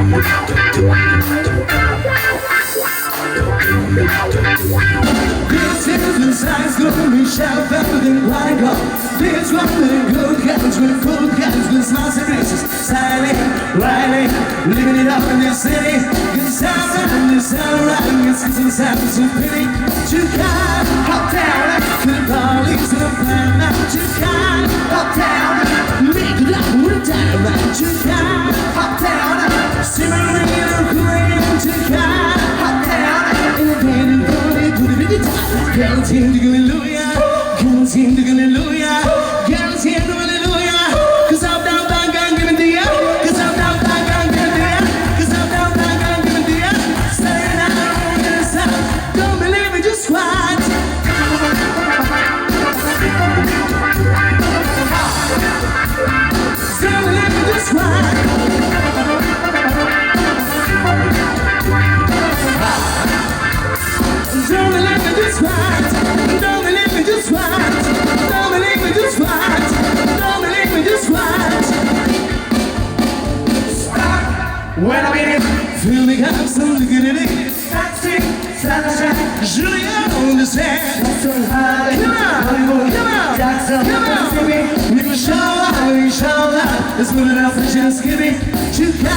This is the size glory, shout everything like God. This one with good guns, with full guns, with smiles and races. Styling, riding, living it up in this city. Good sound right, good sound right, good season sound, so pretty. Too kind, hop down, to the police, to the plan, not too kind, hop down. Make it up with a dynamite, too kind, hop down. Simmering in a Korean, too kind, hop down. In a painted body, put it in the top. Girls here to hallelujah, girls here to hallelujah, girls here to hallelujah. 'Cause I'm down, down, down, giving to you. 'Cause I'm down, down, down, giving to you. 'Cause I'm down, down, down, giving to you. Staying out on the side, don't believe me, just watch. Don't believe me, just watch. Don't believe me, just watch. Don't believe me, just watch. Don't believe me, just watch. Don't believe me, just watch. When I'm in it, feel me have some dignity. Julia on the sand. Come on, come on, come on. We can show out, let's put it out for just give me. You got